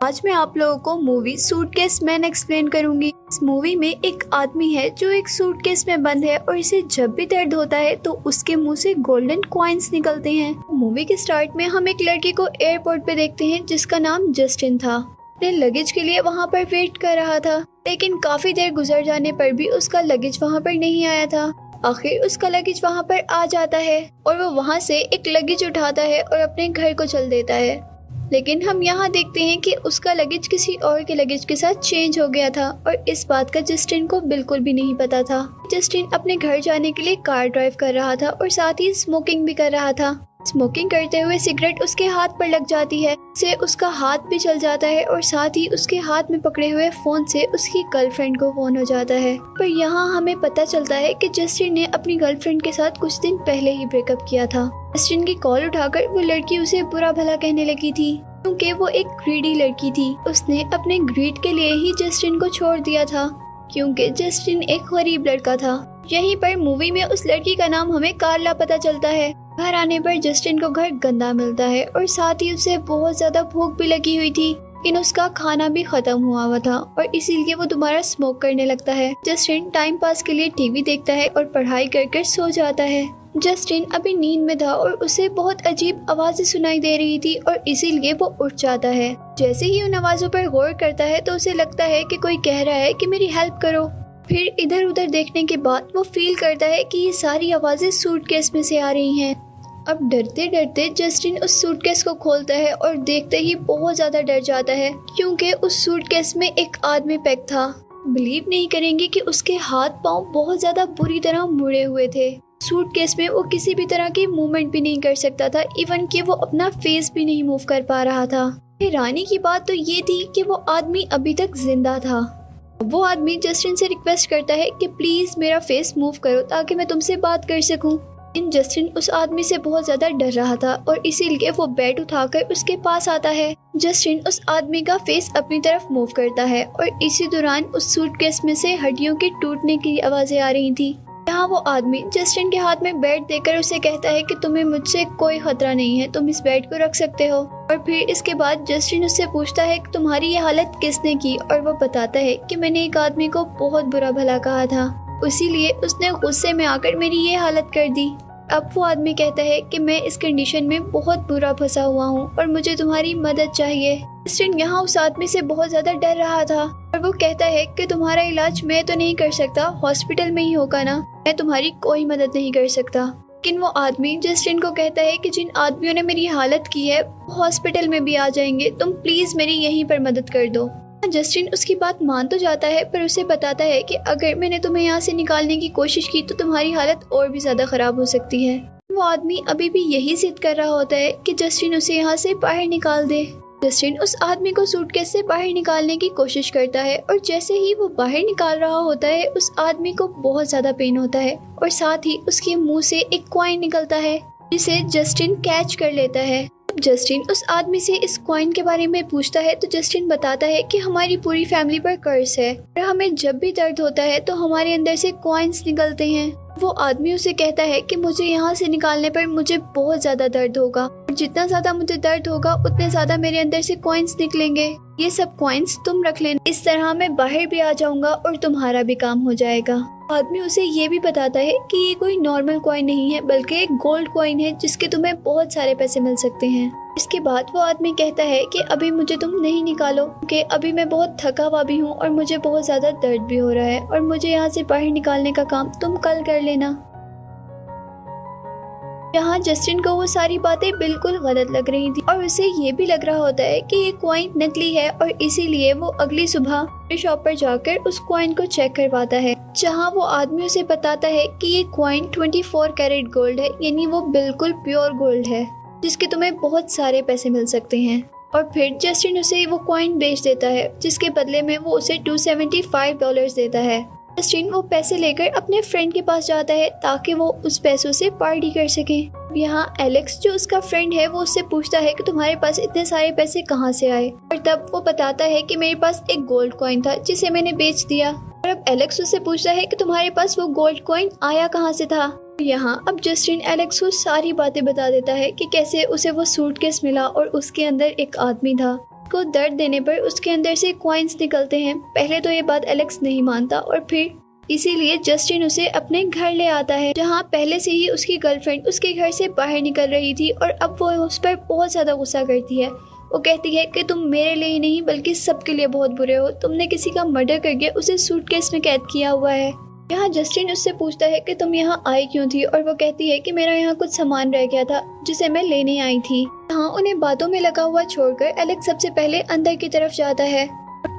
आज मैं आप लोगों को मूवी सूटकेस मैन एक्सप्लेन करूंगी। इस मूवी में एक आदमी है जो एक सूटकेस में बंद है और इसे जब भी दर्द होता है तो उसके मुंह से गोल्डन कॉइन्स निकलते हैं। मूवी के स्टार्ट में हम एक लड़के को एयरपोर्ट पे देखते हैं जिसका नाम जस्टिन था। अपने लगेज के लिए वहाँ पर वेट कर रहा था, लेकिन काफी देर गुजर जाने पर भी उसका लगेज वहाँ पर नहीं आया था। आखिर उसका लगेज वहाँ पर आ जाता है और वो वहाँ से एक लगेज उठाता है और अपने घर को चल देता है। लेकिन हम यहाँ देखते हैं कि उसका लगेज किसी और के लगेज के साथ चेंज हो गया था और इस बात का जस्टिन को बिल्कुल भी नहीं पता था। जस्टिन अपने घर जाने के लिए कार ड्राइव कर रहा था और साथ ही स्मोकिंग भी कर रहा था। स्मोकिंग करते हुए सिगरेट उसके हाथ पर लग जाती है, से उसका हाथ भी चल जाता है और साथ ही उसके हाथ में पकड़े हुए फोन से उसकी गर्लफ्रेंड को फोन हो जाता है। पर यहाँ हमें पता चलता है कि जस्टिन ने अपनी गर्लफ्रेंड के साथ कुछ दिन पहले ही ब्रेकअप किया था। जस्टिन की कॉल उठाकर वो लड़की उसे बुरा भला कहने लगी थी क्योंकि वो एक ग्रीडी लड़की थी। उसने अपने ग्रीड के लिए ही जस्टिन को छोड़ दिया था क्योंकि जस्टिन एक गरीब लड़का था। यहीं पर मूवी में उस लड़की का नाम हमें कार्ला पता चलता है। घर आने पर जस्टिन को घर गंदा मिलता है और साथ ही उसे बहुत ज्यादा भूख भी लगी हुई थी, लेकिन उसका खाना भी खत्म हुआ था और इसीलिए वो दोबारा स्मोक करने लगता है। जस्टिन टाइम पास के लिए टीवी देखता है और पढ़ाई कर सो जाता है। जस्टिन अभी नींद में था और उसे बहुत अजीब आवाजें सुनाई दे रही थी और इसीलिए वो उठ जाता है। जैसे ही उन आवाजों पर गौर करता है तो उसे लगता है कि कोई कह रहा है कि मेरी हेल्प करो। फिर इधर उधर देखने के बाद वो फील करता है कि ये सारी आवाजें सूटकेस में से आ रही हैं। अब डरते डरते जस्टिन उस सूटकेस को खोलता है और देखते ही बहुत ज्यादा डर जाता है क्योंकि उस सूटकेस में एक आदमी पैक था। बिलीव नहीं करेंगे कि उसके हाथ पांव बहुत ज्यादा बुरी तरह मुड़े हुए थे। सूटकेस में वो किसी भी तरह की मूवमेंट भी नहीं कर सकता था, इवन कि वो अपना फेस भी नहीं मूव कर पा रहा था। हैरानी की बात तो ये थी कि वो आदमी अभी तक जिंदा था। वो आदमी जस्टिन से रिक्वेस्ट करता है कि प्लीज मेरा फेस मूव करो ताकि मैं तुमसे बात कर सकूं। लेकिन जस्टिन उस आदमी से बहुत ज्यादा डर रहा था और इसीलिए वो बेड उठाकर उसके पास आता है। जस्टिन उस आदमी का फेस अपनी तरफ मूव करता है और इसी दौरान उस सूटकेस में से हड्डियों के टूटने की आवाजें आ रही थी। यहाँ वो आदमी जस्टिन के हाथ में बेड देकर उसे कहता है कि तुम्हें मुझसे कोई खतरा नहीं है, तुम इस बेड को रख सकते हो। और फिर इसके बाद जस्टिन उससे पूछता है कि तुम्हारी ये हालत किसने की, और वो बताता है कि मैंने एक आदमी को बहुत बुरा भला कहा था, इसीलिए उसने गुस्से में आकर मेरी ये हालत कर दी। अब वो आदमी कहता है कि मैं इस कंडीशन में बहुत बुरा फंसा हुआ हूँ और मुझे तुम्हारी मदद चाहिए। जस्टिन यहाँ उस आदमी से बहुत ज्यादा डर रहा था और वो कहता है कि तुम्हारा इलाज मैं तो नहीं कर सकता, हॉस्पिटल में ही होगा ना, मैं तुम्हारी कोई मदद नहीं कर सकता। लेकिन वो आदमी जस्टिन को कहता है कि जिन आदमियों ने मेरी हालत की है वो हॉस्पिटल में भी आ जाएंगे, तुम प्लीज मेरी यहीं पर मदद कर दो। जस्टिन उसकी बात मान तो जाता है पर उसे बताता है कि अगर मैंने तुम्हें यहाँ से निकालने की कोशिश की तो तुम्हारी हालत और भी ज्यादा खराब हो सकती है। वो आदमी अभी भी यही जिद कर रहा होता है कि जस्टिन उसे यहाँ से बाहर निकाल दे। जस्टिन उस आदमी को सूटकेस से बाहर निकालने की कोशिश करता है और जैसे ही वो बाहर निकाल रहा होता है उस आदमी को बहुत ज्यादा पेन होता है और साथ ही उसके मुंह से एक कॉइन निकलता है जिसे जस्टिन कैच कर लेता है। जस्टिन उस आदमी से इस कॉइन के बारे में पूछता है तो जस्टिन बताता है कि हमारी पूरी फैमिली पर कर्ज है और हमें जब भी दर्द होता है तो हमारे अंदर से कॉइन्स निकलते हैं। वो आदमी उसे कहता है कि मुझे यहाँ से निकालने पर मुझे बहुत ज्यादा दर्द होगा और जितना ज्यादा मुझे दर्द होगा उतने ज्यादा मेरे अंदर से कॉइन्स निकलेंगे, ये सब कॉइन्स तुम रख लेना, इस तरह मैं बाहर भी आ जाऊंगा और तुम्हारा भी काम हो जाएगा। आदमी उसे ये भी बताता है कि ये कोई नॉर्मल कॉइन नहीं है बल्कि एक गोल्ड कॉइन है जिसके तुम्हें बहुत सारे पैसे मिल सकते हैं। इसके बाद वो आदमी कहता है कि अभी मुझे तुम नहीं निकालो क्योंकि अभी मैं बहुत थका हुआ भी हूँ और मुझे बहुत ज्यादा दर्द भी हो रहा है और मुझे यहाँ से बाहर निकालने का काम तुम कल कर लेना। यहाँ जस्टिन को वो सारी बातें बिल्कुल गलत लग रही थी और उसे ये भी लग रहा होता है कि ये कॉइन नकली है और इसीलिए वो अगली सुबह शॉप पर जाकर उस कॉइन को चेक करवाता है, जहाँ वो आदमी उसे बताता है कि ये कॉइन 24 कैरेट गोल्ड है, यानी वो बिल्कुल प्योर गोल्ड है जिसके तुम्हें बहुत सारे पैसे मिल सकते हैं। और फिर जस्टिन उसे वो कॉइन बेच देता है जिसके बदले में वो उसे $275 देता है। जस्टिन वो पैसे लेकर अपने फ्रेंड के पास जाता है ताकि वो उस पैसों से पार्टी कर सके। यहाँ एलेक्स जो उसका फ्रेंड है वो उससे पूछता है कि तुम्हारे पास इतने सारे पैसे कहाँ से आए, और तब वो बताता है कि मेरे पास एक गोल्ड कॉइन था जिसे मैंने बेच दिया। और अब एलेक्स उससे पूछता है कि तुम्हारे पास वो गोल्ड कॉइन आया कहाँ से था। यहाँ अब जस्टिन एलेक्स को सारी बातें बता देता है कि कैसे उसे वो सूटकेस मिला और उसके अंदर एक आदमी था को दर्द देने पर उसके अंदर से कॉइन्स निकलते हैं। पहले तो ये बात एलेक्स नहीं मानता और फिर इसीलिए जस्टिन उसे अपने घर ले आता है, जहाँ पहले से ही उसकी गर्लफ्रेंड उसके घर से बाहर निकल रही थी और अब वो उस पर बहुत ज्यादा गुस्सा करती है। वो कहती है कि तुम मेरे लिए ही नहीं बल्कि सबके लिए बहुत बुरे हो, तुमने किसी का मर्डर करके उसे सूटकेस में कैद किया हुआ है। यहाँ जस्टिन उससे पूछता है कि तुम यहाँ आई क्यों थी और वो कहती है कि मेरा यहाँ कुछ सामान रह गया था जिसे मैं लेने आई थी। यहाँ उन्हें बातों में लगा हुआ छोड़कर एलेक्स सबसे पहले अंदर की तरफ जाता है।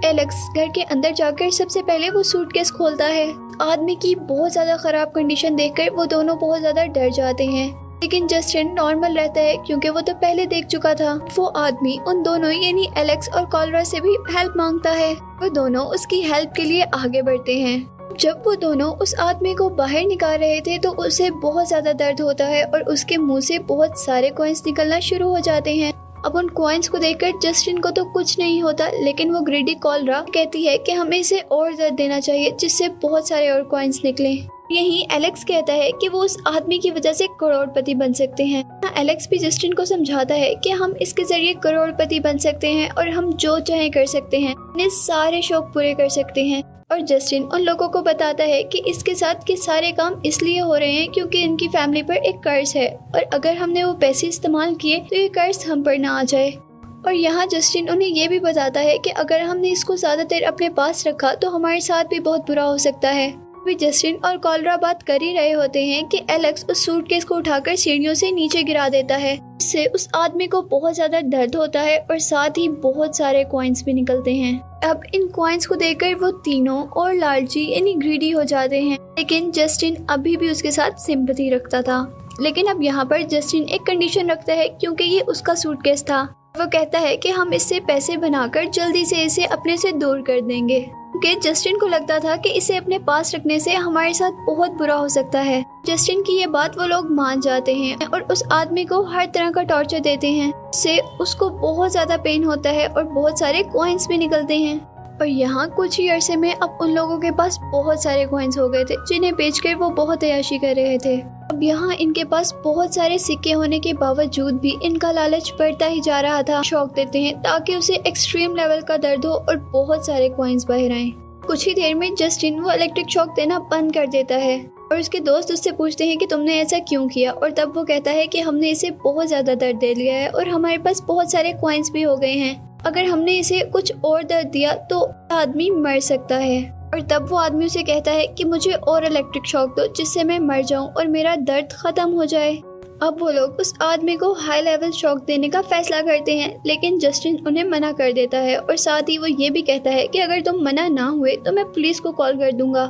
एलेक्स घर के अंदर जाकर सबसे पहले वो सूटकेस खोलता है। आदमी की बहुत ज्यादा खराब कंडीशन देखकर वो दोनों बहुत ज्यादा डर जाते हैं, लेकिन जस्टिन नॉर्मल रहता है क्योंकि वो तो पहले देख चुका था। वो आदमी उन दोनों यानी एलेक्स और कॉलरा से भी हेल्प मांगता है। वो दोनों उसकी हेल्प के लिए आगे बढ़ते हैं। जब वो दोनों उस आदमी को बाहर निकाल रहे थे तो उसे बहुत ज्यादा दर्द होता है और उसके मुंह से बहुत सारे कॉइन्स निकलना शुरू हो जाते हैं। अब उन कॉइन्स को देखकर जस्टिन को तो कुछ नहीं होता, लेकिन वो ग्रीडी कॉलरा कहती है कि हमें इसे और दर्द देना चाहिए जिससे बहुत सारे और कॉइन्स निकले। यही एलेक्स कहता है कि वो उस आदमी की वजह से करोड़पति बन सकते हैं। एलेक्स भी जस्टिन को समझाता है कि हम इसके जरिए करोड़पति बन सकते हैं और हम जो चाहे कर सकते हैं, अपने सारे शौक पूरे कर सकते हैं। और जस्टिन उन लोगों को बताता है कि इसके साथ के सारे काम इसलिए हो रहे हैं क्योंकि इनकी फैमिली पर एक कर्ज है और अगर हमने वो पैसे इस्तेमाल किए तो ये कर्ज हम पर ना आ जाए। और यहाँ जस्टिन उन्हें ये भी बताता है कि अगर हमने इसको ज्यादा देर अपने पास रखा तो हमारे साथ भी बहुत बुरा हो सकता है। अभी जस्टिन और कॉलरा बात कर ही रहे होते हैं कि एलेक्स उस सूटकेस को उठाकर सीढ़ियों से नीचे गिरा देता है। इससे उस आदमी को बहुत ज्यादा दर्द होता है और साथ ही बहुत सारे कॉइन्स भी निकलते हैं। अब इन कॉइन्स को देखकर वो तीनों और लालची यानी ग्रीडी हो जाते हैं, लेकिन जस्टिन अभी भी उसके साथ सिंपैथी रखता था। लेकिन अब यहाँ पर जस्टिन एक कंडीशन रखता है क्योंकि ये उसका सूटकेस था। वो कहता है कि हम इससे पैसे बनाकर जल्दी से इसे अपने से दूर कर देंगे, क्योंकि जस्टिन को लगता था कि इसे अपने पास रखने से हमारे साथ बहुत बुरा हो सकता है। जस्टिन की ये बात वो लोग मान जाते हैं और उस आदमी को हर तरह का टॉर्चर देते हैं, इससे उसको बहुत ज्यादा पेन होता है और बहुत सारे कॉइन्स भी निकलते हैं। और यहाँ कुछ ही अरसे में अब उन लोगों के पास बहुत सारे कॉइन्स हो गए थे जिन्हें बेचकर वो बहुत अय्याशी कर रहे थे। अब यहाँ इनके पास बहुत सारे सिक्के होने के बावजूद भी इनका लालच बढ़ता ही जा रहा था। शौक देते हैं ताकि उसे एक्सट्रीम लेवल का दर्द हो और बहुत सारे कॉइन्स बाहर आए। कुछ ही देर में जस्टिन वो इलेक्ट्रिक शॉक देना बंद कर देता है और उसके दोस्त उससे पूछते हैं कि तुमने ऐसा क्यों किया, और तब वो कहता है कि हमने इसे बहुत ज्यादा दर्द दे लिया है और हमारे पास बहुत सारे कॉइन्स भी हो गए हैं। अगर हमने इसे कुछ और दर्द दिया तो आदमी मर सकता है। और तब वो आदमी उसे कहता है कि मुझे और इलेक्ट्रिक शॉक दो जिससे मैं मर जाऊं और मेरा दर्द खत्म हो जाए। अब वो लोग उस आदमी को हाई लेवल शॉक देने का फैसला करते हैं, लेकिन जस्टिन उन्हें मना कर देता है और साथ ही वो ये भी कहता है कि अगर तुम मना ना हुए तो मैं पुलिस को कॉल कर दूंगा।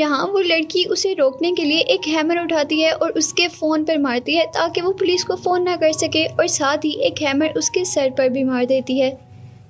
यहाँ वो लड़की उसे रोकने के लिए एक हैमर उठाती है और उसके फोन पर मारती है ताकि वो पुलिस को फोन ना कर सके, और साथ ही एक हैमर उसके सर पर भी मार देती है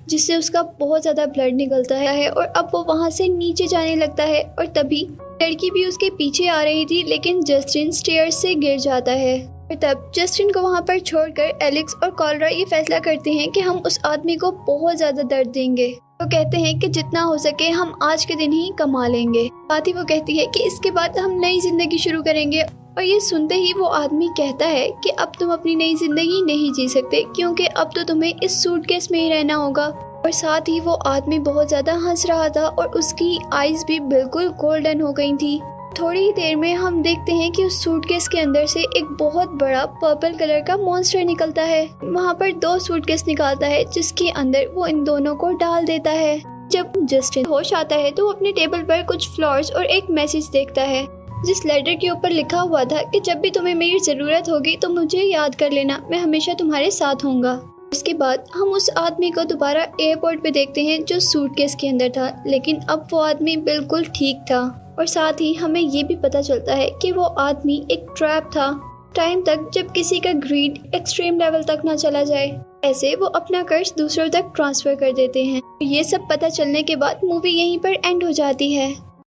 जिससे उसका बहुत ज्यादा ब्लड निकलता है। और अब वो वहाँ से नीचे जाने लगता है और तभी लड़की भी उसके पीछे आ रही थी, लेकिन जस्टिन स्टेयर्स से गिर जाता है। और तब जस्टिन को वहाँ पर छोड़कर एलेक्स और कॉलरा ये फैसला करते हैं कि हम उस आदमी को बहुत ज्यादा दर्द देंगे। वो कहते हैं कि जितना हो सके हम आज के दिन ही कमा लेंगे। साथ ही वो कहती है कि इसके बाद हम नई जिंदगी शुरू करेंगे। और ये सुनते ही वो आदमी कहता है कि अब तुम अपनी नई जिंदगी नहीं जी सकते क्योंकि अब तो तुम्हें इस सूटकेस में ही रहना होगा। और साथ ही वो आदमी बहुत ज्यादा हंस रहा था और उसकी आईज भी बिल्कुल गोल्डन हो गई थी। थोड़ी ही देर में हम देखते हैं कि उस सूटकेस के अंदर से एक बहुत बड़ा पर्पल कलर का मॉन्स्टर निकलता है। वहाँ पर 2 सूटकेस निकालता है जिसके अंदर वो इन दोनों को डाल देता है। जब जस्टिन होश आता है तो वो अपने टेबल पर कुछ फ्लावर्स और एक मैसेज देखता है जिस लेटर के ऊपर लिखा हुआ था कि जब भी तुम्हें मेरी जरूरत होगी तो मुझे याद कर लेना, मैं हमेशा तुम्हारे साथ होऊंगा। इसके बाद हम उस आदमी को दोबारा एयरपोर्ट पे देखते हैं जो सूटकेस के अंदर था, लेकिन अब वो आदमी बिल्कुल ठीक था। और साथ ही हमें ये भी पता चलता है कि वो आदमी एक ट्रैप था, टाइम तक जब किसी का ग्रीड एक्सट्रीम लेवल तक ना चला जाए। ऐसे वो अपना कर्ज दूसरों तक ट्रांसफर कर देते हैं। ये सब पता चलने के बाद मूवी यहीं पर एंड हो जाती है।